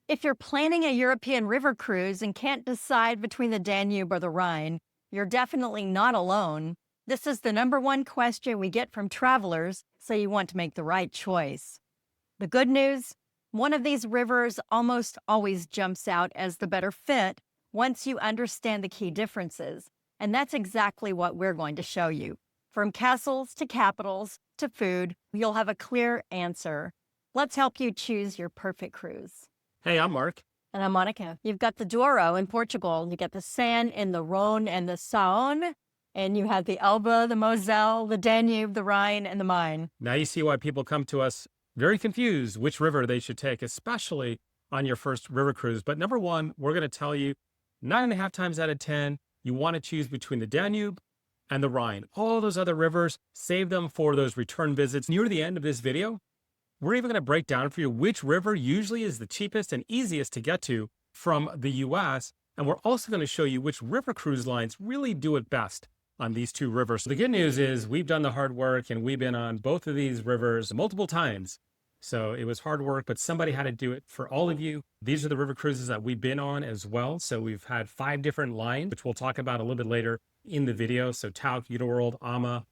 If you're planning a European river cruise and can't decide between the Danube or the Rhine, you're definitely not alone. This is the number one question we get from travelers, so you want to make the right choice. The good news, one of these rivers almost always jumps out as the better fit once you understand the key differences. And that's exactly what we're going to show you. From castles to capitals to food, you'll have a clear answer. Let's help you choose your perfect cruise. Hey, I'm Mark. And I'm Monica. You've got the Douro in Portugal. You get the Seine and the Rhone and the Saône. And you have the Elbe, the Moselle, the Danube, the Rhine, and the Main. Now you see why people come to us very confused which river they should take, especially on your first river cruise. But number one, we're going to tell you 9.5 times out of 10, you want to choose between the Danube and the Rhine. All those other rivers, save them for those return visits. Near the end of this video, we're even going to break down for you which river usually is the cheapest and easiest to get to from the US. And we're also going to show you which river cruise lines really do it best on these two rivers. So the good news is we've done the hard work and we've been on both of these rivers multiple times. So it was hard work, but somebody had to do it for all of you. These are the river cruises that we've been on as well. So we've had 5 different lines, which we'll talk about a little bit later in the video. So Tauck, Uniworld,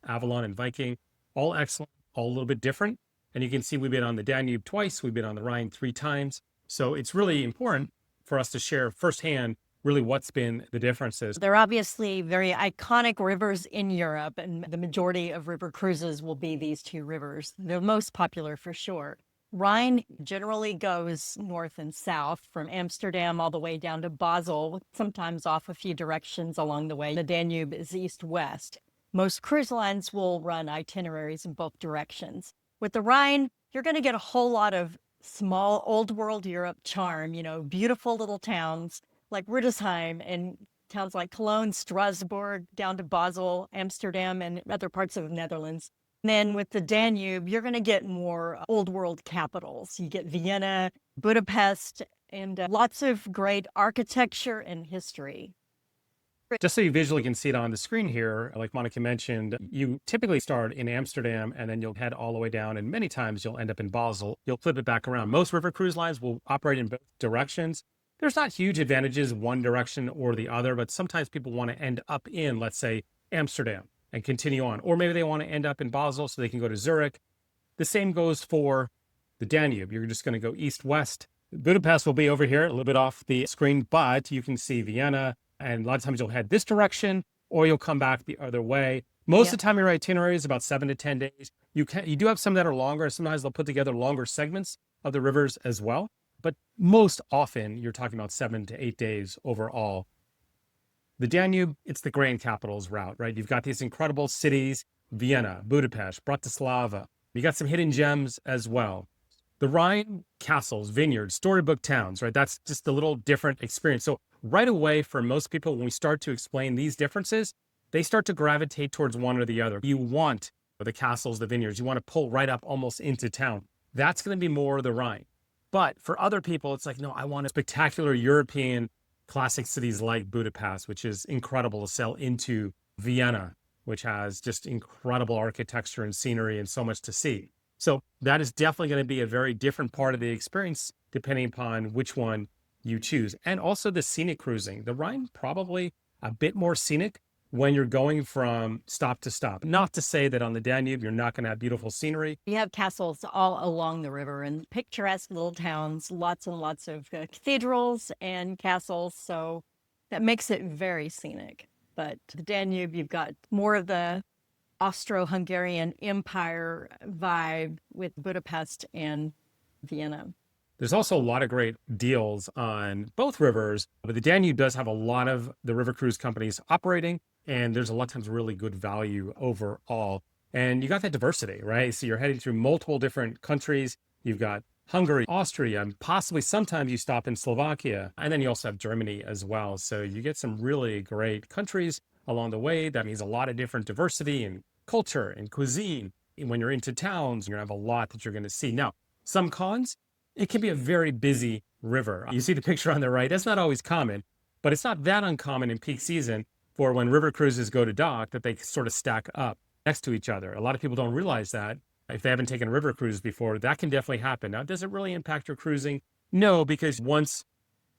Avalon, and Viking, all excellent, all a little bit different. And you can see we've been on the Danube twice. We've been on the Rhine 3 times. So it's really important for us to share firsthand really what's been the differences. They're obviously very iconic rivers in Europe, and the majority of river cruises will be these two rivers. They're most popular for sure. Rhine generally goes north and south from Amsterdam all the way down to Basel, sometimes off a few directions along the way. The Danube is east-west. Most cruise lines will run itineraries in both directions. With the Rhine, you're going to get a whole lot of small old world Europe charm, beautiful little towns like Rudesheim and towns like Cologne, Strasbourg, down to Basel, Amsterdam, and other parts of the Netherlands. And then with the Danube, you're going to get more old world capitals. You get Vienna, Budapest, and lots of great architecture and history. Just so you visually can see it on the screen here, like Monica mentioned, you typically start in Amsterdam and then you'll head all the way down, and many times you'll end up in Basel. You'll flip it back around. Most river cruise lines will operate in both directions. There's not huge advantages one direction or the other, but sometimes people want to end up in, let's say, Amsterdam and continue on. Or maybe they want to end up in Basel so they can go to Zurich. The same goes for the Danube. You're just going to go east-west. Budapest will be over here, a little bit off the screen, but you can see Vienna. And a lot of times you'll head this direction or you'll come back the other way. Most of the time your itinerary is about 7 to 10 days. You do have some that are longer. Sometimes they'll put together longer segments of the rivers as well. But most often you're talking about 7 to 8 days overall. The Danube, it's the grand capitals route, right? You've got these incredible cities, Vienna, Budapest, Bratislava. You got some hidden gems as well. The Rhine, castles, vineyards, storybook towns, right? That's just a little different experience. So right away, for most people, when we start to explain these differences, they start to gravitate towards one or the other. You want the castles, the vineyards, you want to pull right up almost into town. That's going to be more the Rhine. But for other people, it's like, no, I want a spectacular European classic cities like Budapest, which is incredible to sell into Vienna, which has just incredible architecture and scenery and so much to see. So that is definitely going to be a very different part of the experience, depending upon which one you choose. And also the scenic cruising. The Rhine, probably a bit more scenic when you're going from stop to stop. Not to say that on the Danube, you're not going to have beautiful scenery. You have castles all along the river and picturesque little towns, lots and lots of cathedrals and castles. So that makes it very scenic. But the Danube, you've got more of the Austro-Hungarian Empire vibe with Budapest and Vienna. There's also a lot of great deals on both rivers, but the Danube does have a lot of the river cruise companies operating, and there's a lot of times really good value overall. And you got that diversity, right? So you're heading through multiple different countries. You've got Hungary, Austria, and possibly sometimes you stop in Slovakia. And then you also have Germany as well. So you get some really great countries along the way. That means a lot of different diversity and culture and cuisine. And when you're into towns, you're going to have a lot that you're going to see. Now, some cons, it can be a very busy river. You see the picture on the right. That's not always common, but it's not that uncommon in peak season for when river cruises go to dock that they sort of stack up next to each other. A lot of people don't realize that. If they haven't taken a river cruise before, that can definitely happen. Now, does it really impact your cruising? No, because once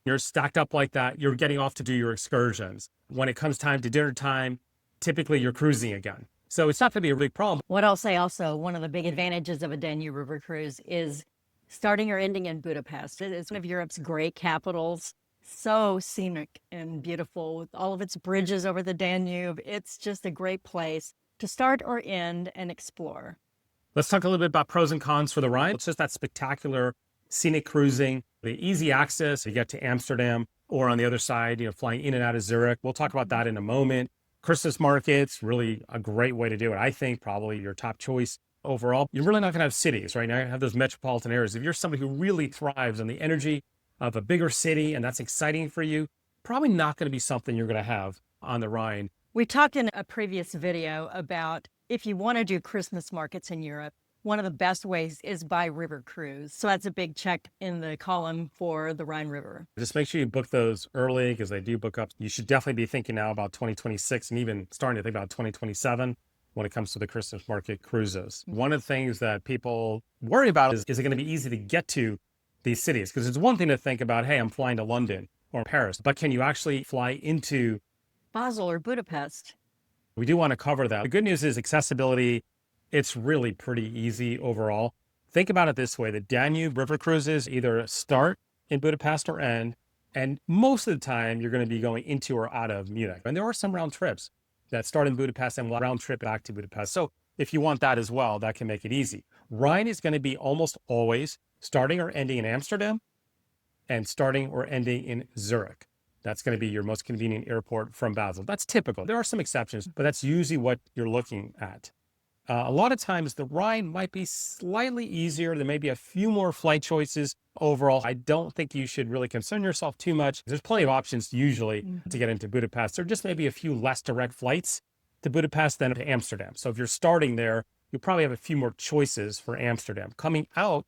you're stacked up like that, you're getting off to do your excursions. When it comes time to dinner time, typically you're cruising again. So it's not going to be a big problem. What I'll say also, one of the big advantages of a Danube River cruise is starting or ending in Budapest. It is one of Europe's great capitals. So scenic and beautiful with all of its bridges over the Danube. It's just a great place to start or end and explore. Let's talk a little bit about pros and cons for the Rhine. It's just that spectacular scenic cruising, the easy access. You get to Amsterdam, or on the other side, flying in and out of Zurich. We'll talk about that in a moment. Christmas markets, really a great way to do it. I think probably your top choice overall. You're really not going to have cities, right? Now you're going to have those metropolitan areas. If you're somebody who really thrives on the energy of a bigger city and that's exciting for you, probably not going to be something you're going to have on the Rhine. We talked in a previous video about if you want to do Christmas markets in Europe, one of the best ways is by river cruise. So that's a big check in the column for the Rhine River. Just make sure you book those early because they do book up. You should definitely be thinking now about 2026 and even starting to think about 2027 when it comes to the Christmas market cruises. One of the things that people worry about is it going to be easy to get to these cities? Because it's one thing to think about, hey, I'm flying to London or Paris, but can you actually fly into Basel or Budapest? We do want to cover that. The good news is accessibility. It's really pretty easy overall. Think about it this way. The Danube river cruises either start in Budapest or end, and most of the time you're going to be going into or out of Munich. And there are some round trips that start in Budapest and round trip back to Budapest. So if you want that as well, that can make it easy. Rhine is going to be almost always starting or ending in Amsterdam and starting or ending in Zurich. That's going to be your most convenient airport from Basel. That's typical. There are some exceptions, but that's usually what you're looking at. A lot of times the Rhine might be slightly easier. There may be a few more flight choices overall. I don't think you should really concern yourself too much. There's plenty of options usually to get into Budapest. There are just maybe a few less direct flights to Budapest than to Amsterdam. So if you're starting there, you'll probably have a few more choices for Amsterdam. Coming out,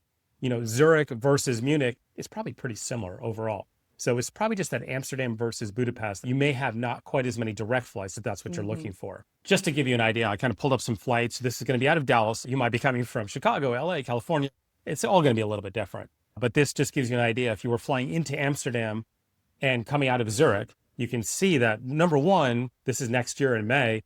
Zurich versus Munich is probably pretty similar overall. So it's probably just that Amsterdam versus Budapest. You may have not quite as many direct flights if that's what you're looking for. Just to give you an idea, I kind of pulled up some flights. This is going to be out of Dallas. You might be coming from Chicago, LA, California. It's all going to be a little bit different. But this just gives you an idea. If you were flying into Amsterdam and coming out of Zurich, you can see that number one, this is next year in May.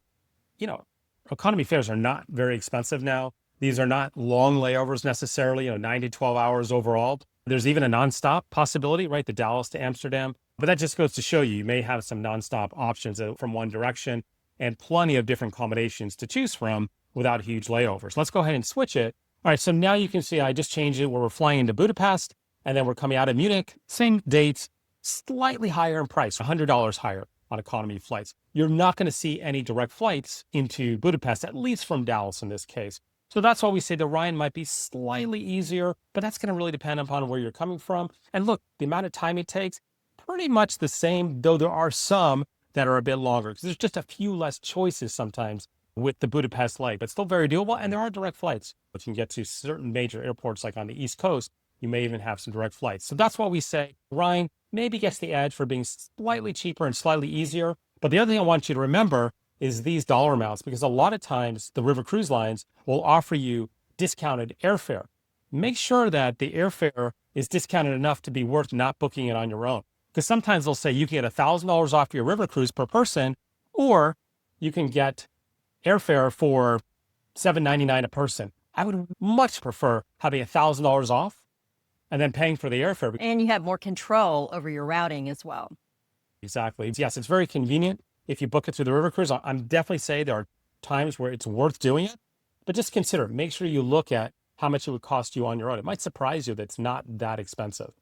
Economy fares are not very expensive now. These are not long layovers necessarily, 9 to 12 hours overall. There's even a nonstop possibility, right? The Dallas to Amsterdam. But that just goes to show you may have some nonstop options from one direction and plenty of different combinations to choose from without huge layovers. Let's go ahead and switch it. All right, so now you can see I just changed it where we're flying into Budapest and then we're coming out of Munich. Same dates, slightly higher in price, $100 higher on economy flights. You're not going to see any direct flights into Budapest, at least from Dallas in this case. So that's why we say the Rhine might be slightly easier, but that's going to really depend upon where you're coming from. And look, the amount of time it takes, pretty much the same, though there are some that are a bit longer because there's just a few less choices sometimes with the Budapest light, but still very doable. And there are direct flights. If you can get to certain major airports like on the East Coast, you may even have some direct flights. So that's why we say Rhine maybe gets the edge for being slightly cheaper and slightly easier. But the other thing I want you to remember is these dollar amounts, because a lot of times the river cruise lines will offer you discounted airfare. Make sure that the airfare is discounted enough to be worth not booking it on your own. Because sometimes they'll say you can get $1,000 off your river cruise per person, or you can get airfare for $7.99 a person. I would much prefer having $1,000 off and then paying for the airfare. And you have more control over your routing as well. Exactly. Yes, it's very convenient if you book it through the river cruise. I'm definitely say there are times where it's worth doing it, but just consider, make sure you look at how much it would cost you on your own. It might surprise you that it's not that expensive.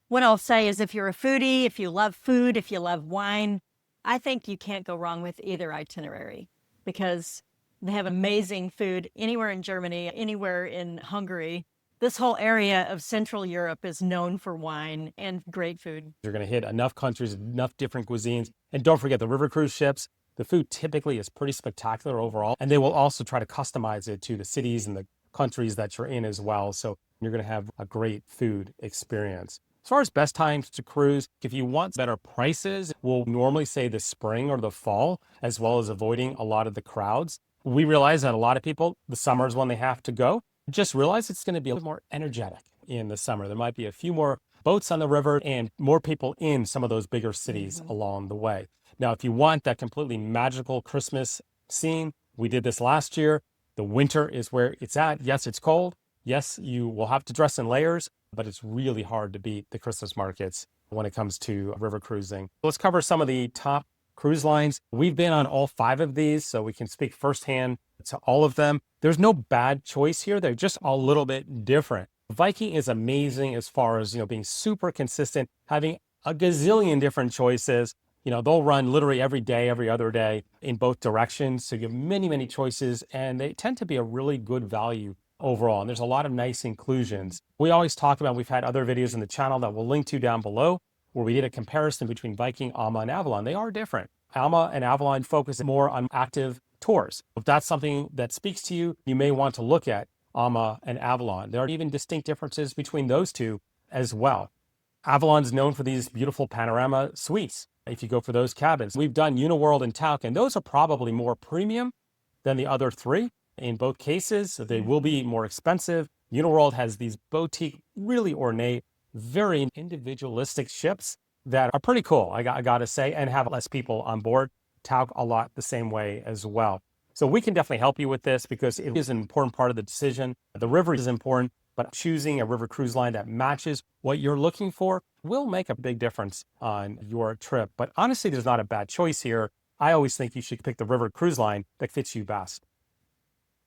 What I'll say is if you're a foodie, if you love food, if you love wine, I think you can't go wrong with either itinerary because they have amazing food anywhere in Germany, anywhere in Hungary. This whole area of Central Europe is known for wine and great food. You're going to hit enough countries, enough different cuisines. And don't forget the river cruise ships. The food typically is pretty spectacular overall. And they will also try to customize it to the cities and the countries that you're in as well. So you're going to have a great food experience. As far as best times to cruise, if you want better prices, we'll normally say the spring or the fall, as well as avoiding a lot of the crowds. We realize that a lot of people, the summer is when they have to go. Just realize it's going to be a little more energetic in the summer. There might be a few more boats on the river and more people in some of those bigger cities along the way. Now, if you want that completely magical Christmas scene, we did this last year. The winter is where it's at. Yes, it's cold. Yes, you will have to dress in layers, but it's really hard to beat the Christmas markets when it comes to river cruising. Let's cover some of the top cruise lines. We've been on all 5 of these, so we can speak firsthand to all of them. There's no bad choice here. They're just a little bit different. Viking is amazing as far as, being super consistent, having a gazillion different choices. They'll run literally every day, every other day in both directions. So you have many, many choices, and they tend to be a really good value overall. And there's a lot of nice inclusions. We always talk about, we've had other videos in the channel that we'll link to down below, where we did a comparison between Viking, Ama, and Avalon. They are different. Ama and Avalon focus more on active tours. If that's something that speaks to you, you may want to look at Ama and Avalon. There are even distinct differences between those two as well. Avalon's known for these beautiful panorama suites. If you go for those cabins, we've done Uniworld and Tauck, and those are probably more premium than the other 3. In both cases, they will be more expensive. Uniworld has these boutique, really ornate, very individualistic ships that are pretty cool, I gotta say, and have less people on board. Tauck a lot the same way as well. So we can definitely help you with this because it is an important part of the decision. The river is important, but choosing a river cruise line that matches what you're looking for will make a big difference on your trip. But honestly, there's not a bad choice here. I always think you should pick the river cruise line that fits you best.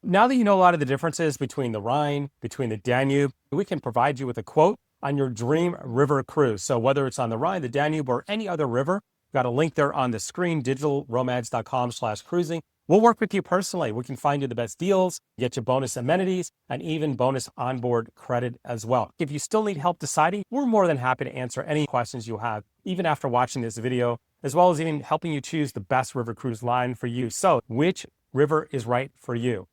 Now that you know a lot of the differences between the Rhine, between the Danube, we can provide you with a quote on your dream river cruise. So whether it's on the Rhine, the Danube, or any other river, got a link there on the screen, digitalroamads.com/cruising. We'll work with you personally. We can find you the best deals, get you bonus amenities, and even bonus onboard credit as well. If you still need help deciding, we're more than happy to answer any questions you have, even after watching this video, as well as even helping you choose the best river cruise line for you. So which river is right for you?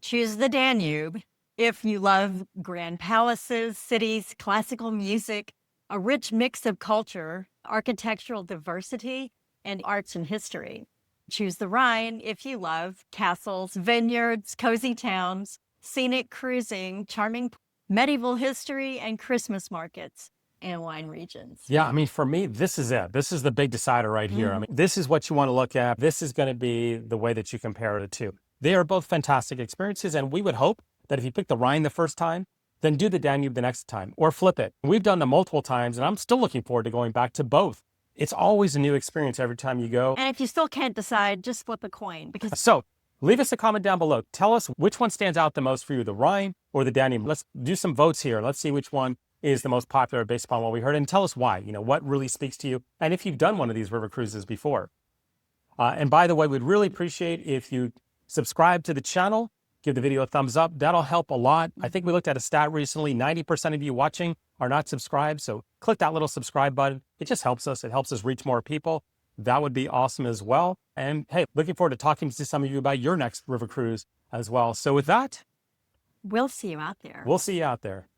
Choose the Danube. If you love grand palaces, cities, classical music, a rich mix of culture, architectural diversity, and arts and history. Choose the Rhine if you love castles, vineyards, cozy towns, scenic cruising, charming medieval history, and Christmas markets and wine regions. Yeah, for me, this is it. This is the big decider right here. This is what you want to look at. This is going to be the way that you compare the two. They are both fantastic experiences, and we would hope that if you pick the Rhine the first time, then do the Danube the next time, or flip it. We've done them multiple times, and I'm still looking forward to going back to both. It's always a new experience every time you go. And if you still can't decide, just flip a coin. So leave us a comment down below. Tell us which one stands out the most for you, the Rhine or the Danube. Let's do some votes here. Let's see which one is the most popular based upon what we heard, and tell us why, what really speaks to you, and if you've done one of these river cruises before. And by the way, we'd really appreciate if you subscribe to the channel, give the video a thumbs up. That'll help a lot. I think we looked at a stat recently, 90% of you watching are not subscribed. So click that little subscribe button. It just helps us. It helps us reach more people. That would be awesome as well. And hey, looking forward to talking to some of you about your next river cruise as well. So with that, we'll see you out there. We'll see you out there.